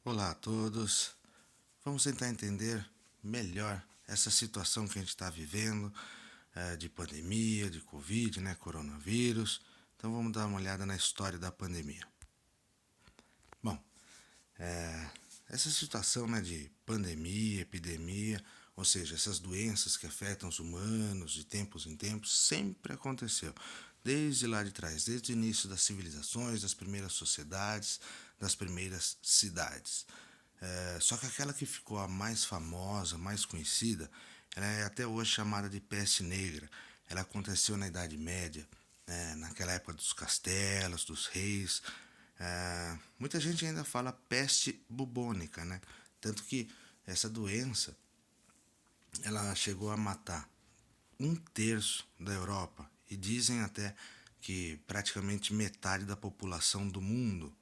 Olá a todos. Vamos tentar entender melhor essa situação que a gente está vivendo de pandemia, de Covid, né, coronavírus. Então vamos dar uma olhada na história da pandemia. Bom, essa situação né, de pandemia, epidemia, ou seja, essas doenças que afetam os humanos de tempos em tempos, sempre aconteceu. Desde lá de trás, desde o início das civilizações, das primeiras sociedades, das primeiras cidades. Só que aquela que ficou a mais famosa, mais conhecida, ela é até hoje chamada de peste negra. Ela aconteceu na Idade Média, naquela época dos castelos, dos reis. Muita gente ainda fala peste bubônica, né? Tanto que essa doença ela chegou a matar um terço da Europa e dizem até que praticamente metade da população do mundo.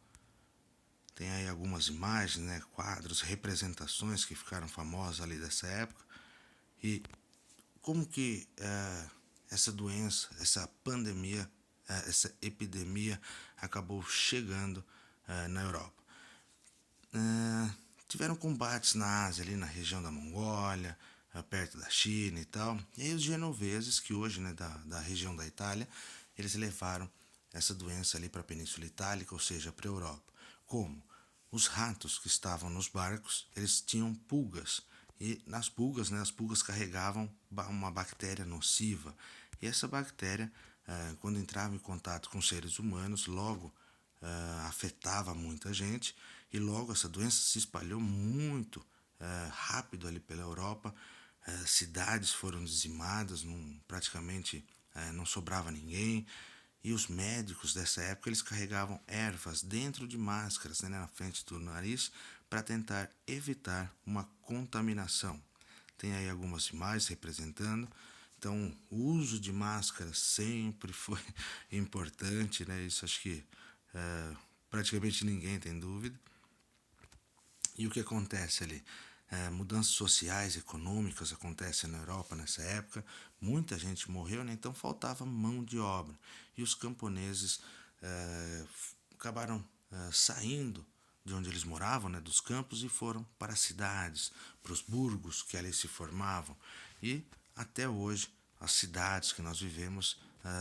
Tem aí algumas imagens, né, quadros, representações que ficaram famosas ali dessa época. E como que essa doença, essa pandemia, essa epidemia acabou chegando na Europa? Tiveram combates na Ásia, ali na região da Mongólia, perto da China e tal. E aí os genoveses, que hoje né, da região da Itália, eles levaram essa doença ali para a Península Itálica, ou seja, para a Europa. Como? Os ratos que estavam nos barcos, eles tinham pulgas. E nas pulgas, né, as pulgas carregavam uma bactéria nociva. E essa bactéria, quando entrava em contato com seres humanos, logo afetava muita gente e logo essa doença se espalhou muito rápido ali pela Europa. Cidades foram dizimadas, praticamente não sobrava ninguém. E os médicos dessa época eles carregavam ervas dentro de máscaras, né, na frente do nariz, para tentar evitar uma contaminação. Tem aí algumas imagens representando. Então, o uso de máscara sempre foi importante, né? Isso acho que praticamente ninguém tem dúvida. E o que acontece ali? Mudanças sociais, econômicas acontecem na Europa nessa época. Muita gente morreu, né? Então faltava mão de obra. E os camponeses acabaram saindo de onde eles moravam, né, dos campos, e foram para as cidades, para os burgos que ali se formavam. E até hoje as cidades que nós vivemos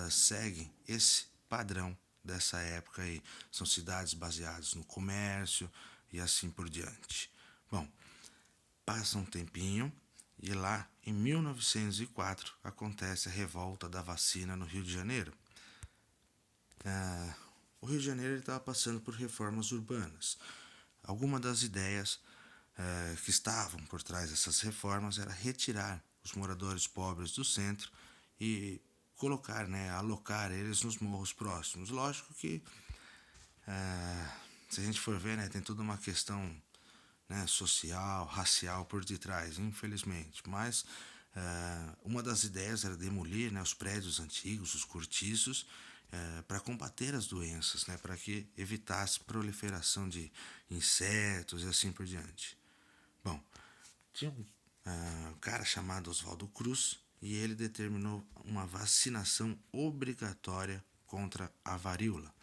seguem esse padrão dessa época aí. São cidades baseadas no comércio e assim por diante. Bom, passa um tempinho e lá em 1904 acontece a revolta da vacina no Rio de Janeiro. O Rio de Janeiro estava passando por reformas urbanas. Algumas das ideias que estavam por trás dessas reformas era retirar os moradores pobres do centro e colocar, né, alocar eles nos morros próximos. Lógico que se a gente for ver, né, tem toda uma questão né, social, racial por detrás, infelizmente. Mas uma das ideias era demolir né, os prédios antigos, os cortiços, para combater as doenças, né, para que evitasse proliferação de insetos e assim por diante. Bom, tinha um cara chamado Oswaldo Cruz e ele determinou uma vacinação obrigatória contra a varíola.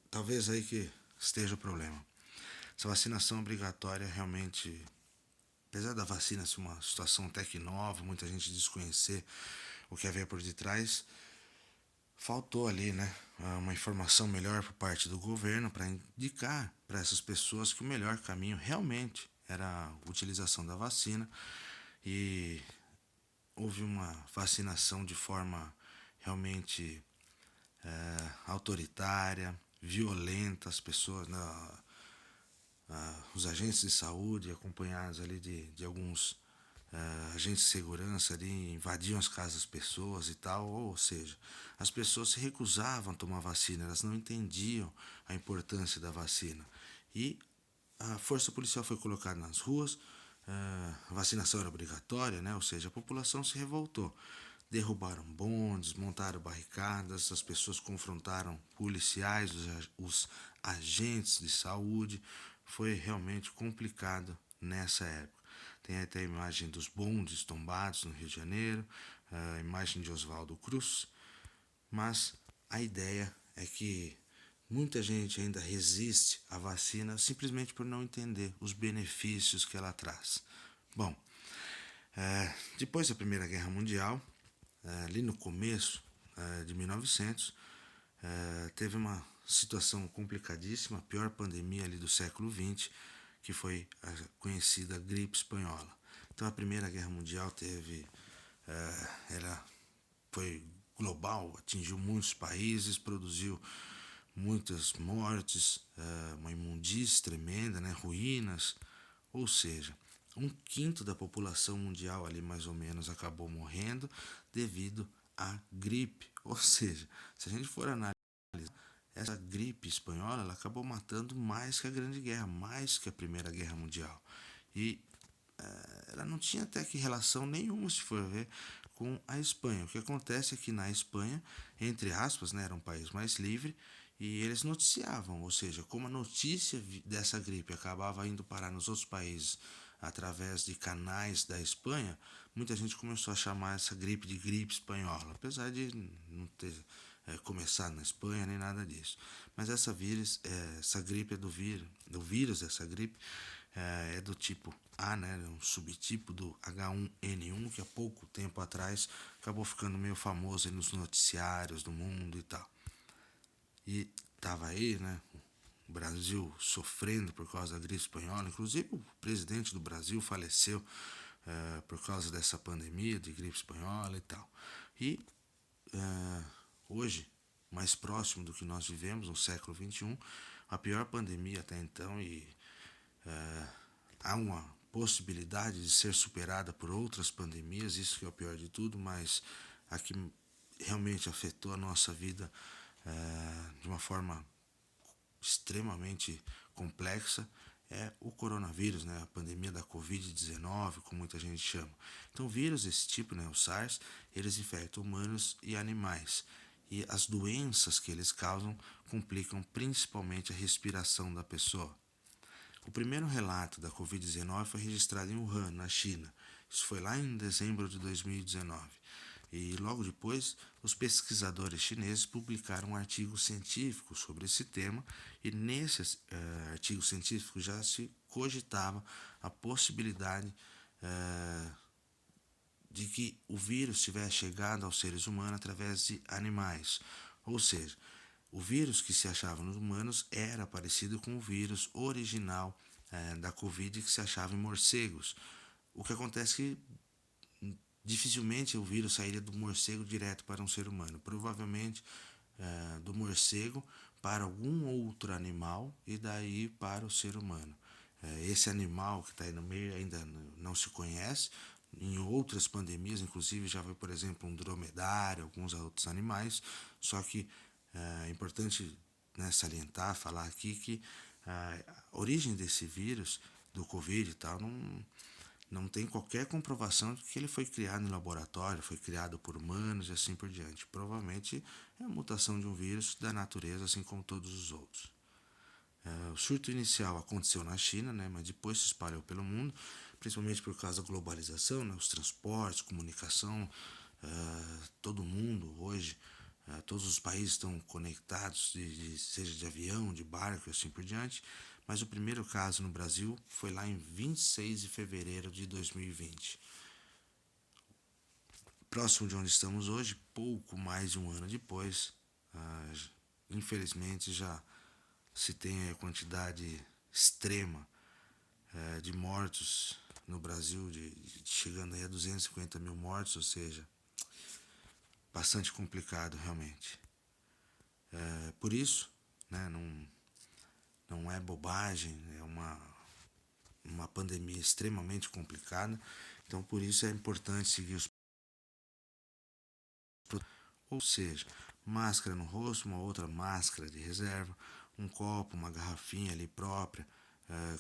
Talvez aí que esteja o problema. Essa vacinação obrigatória realmente, apesar da vacina ser uma situação até que nova, muita gente desconhecer o que havia por detrás, faltou ali, né, uma informação melhor por parte do governo para indicar para essas pessoas que o melhor caminho realmente era a utilização da vacina e houve uma vacinação de forma realmente autoritária, violenta, as pessoas, os agentes de saúde acompanhados ali de alguns agentes de segurança ali invadiam as casas das pessoas e tal, ou seja, as pessoas se recusavam a tomar vacina, elas não entendiam a importância da vacina. E a força policial foi colocada nas ruas, a vacinação era obrigatória, né? Ou seja, a população se revoltou. Derrubaram bondes, montaram barricadas, as pessoas confrontaram policiais, os agentes de saúde. Foi realmente complicado nessa época. Tem até a imagem dos bondes tombados no Rio de Janeiro, a imagem de Oswaldo Cruz, mas a ideia é que muita gente ainda resiste à vacina simplesmente por não entender os benefícios que ela traz. Bom, depois da Primeira Guerra Mundial, ali no começo de 1900, teve uma situação complicadíssima, a pior pandemia ali do século XX, que foi a conhecida gripe espanhola. Então a Primeira Guerra Mundial ela foi global, atingiu muitos países, produziu muitas mortes, uma imundície tremenda, né, ruínas, ou seja, um quinto da população mundial ali mais ou menos acabou morrendo devido à gripe. Ou seja, se a gente for analisar, essa gripe espanhola ela acabou matando mais que a Grande Guerra, mais que a Primeira Guerra Mundial. E ela não tinha até que relação nenhuma, se for ver, com a Espanha. O que acontece é que na Espanha, entre aspas, né, era um país mais livre e eles noticiavam, ou seja, como a notícia dessa gripe acabava indo parar nos outros países através de canais da Espanha, muita gente começou a chamar essa gripe de gripe espanhola, apesar de não ter começado na Espanha nem nada disso. Mas essa gripe é do vírus dessa gripe é do tipo A, né, um subtipo do H1N1 que há pouco tempo atrás acabou ficando meio famoso nos noticiários do mundo e tal. E tava aí, né, o Brasil sofrendo por causa da gripe espanhola, inclusive o presidente do Brasil faleceu por causa dessa pandemia de gripe espanhola e tal. E hoje, mais próximo do que nós vivemos no século XXI, a pior pandemia até então e há uma possibilidade de ser superada por outras pandemias, isso que é o pior de tudo, mas a que realmente afetou a nossa vida de uma forma extremamente complexa é o coronavírus, né? A pandemia da Covid-19, como muita gente chama. Então, vírus desse tipo, né, o SARS, eles infectam humanos e animais. E as doenças que eles causam complicam principalmente a respiração da pessoa. O primeiro relato da Covid-19 foi registrado em Wuhan, na China. Isso foi lá em dezembro de 2019. E logo depois, os pesquisadores chineses publicaram um artigo científico sobre esse tema, e nesse artigo científico já se cogitava a possibilidade de que o vírus tivesse chegado aos seres humanos através de animais. Ou seja, o vírus que se achava nos humanos era parecido com o vírus original da Covid que se achava em morcegos. O que acontece é que dificilmente o vírus sairia do morcego direto para um ser humano. Provavelmente do morcego para algum outro animal e daí para o ser humano. Esse animal que está aí no meio ainda não se conhece. Em outras pandemias, inclusive, já foi, por exemplo, um dromedário, alguns outros animais. Só que é importante, né, salientar, falar aqui que a origem desse vírus, do Covid e tal, não tem qualquer comprovação de que ele foi criado em laboratório, foi criado por humanos e assim por diante. Provavelmente é a mutação de um vírus da natureza, assim como todos os outros. O surto inicial aconteceu na China, né, mas depois se espalhou pelo mundo, principalmente por causa da globalização, né, os transportes, comunicação, todo mundo hoje, todos os países estão conectados, seja de avião, de barco e assim por diante. Mas o primeiro caso no Brasil foi lá em 26 de fevereiro de 2020. Próximo de onde estamos hoje, pouco mais de um ano depois, infelizmente já se tem a quantidade extrema de mortos no Brasil, chegando aí a 250 mil mortos, ou seja, bastante complicado realmente. Por isso, né, não é bobagem, é uma pandemia extremamente complicada, então por isso é importante seguir os, ou seja, máscara no rosto, uma outra máscara de reserva, um copo, uma garrafinha ali própria,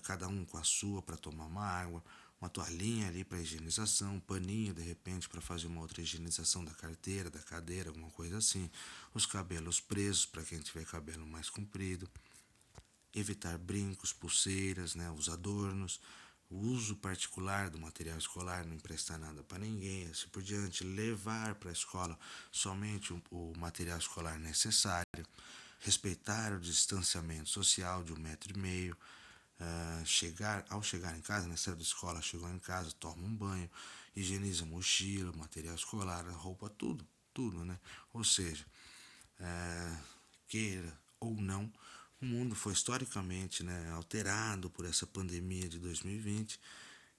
cada um com a sua para tomar uma água, uma toalhinha ali para higienização, um paninho de repente para fazer uma outra higienização da carteira, da cadeira, alguma coisa assim, os cabelos presos para quem tiver cabelo mais comprido, evitar brincos, pulseiras, né, os adornos, o uso particular do material escolar, não emprestar nada para ninguém, assim por diante, levar para a escola somente o material escolar necessário, respeitar o distanciamento social de 1,5 m. Ao chegar em casa, né, saiu da escola, chegou em casa, toma um banho, higieniza a mochila, material escolar, a roupa, tudo, né? Ou seja, queira ou não, o mundo foi historicamente, né, alterado por essa pandemia de 2020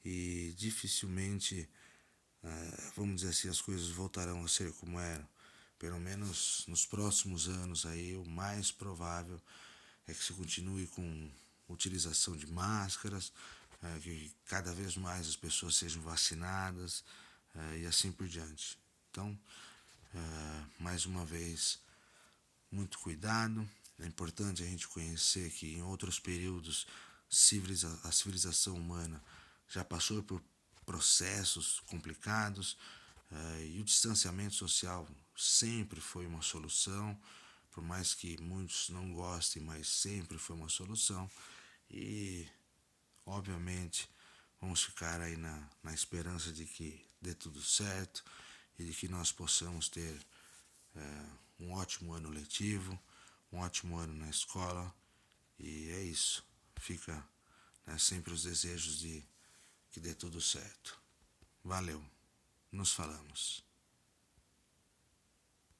e dificilmente, vamos dizer assim, as coisas voltarão a ser como eram. Pelo menos nos próximos anos aí, o mais provável é que se continue com utilização de máscaras, que cada vez mais as pessoas sejam vacinadas e assim por diante. Então, mais uma vez, muito cuidado. É importante a gente conhecer que em outros períodos a civilização humana já passou por processos complicados e o distanciamento social sempre foi uma solução, por mais que muitos não gostem, mas sempre foi uma solução. E obviamente vamos ficar aí na esperança de que dê tudo certo e de que nós possamos ter um ótimo ano letivo, um ótimo ano na escola. E é isso. Fica, né, sempre os desejos de que dê tudo certo. Valeu. Nos falamos.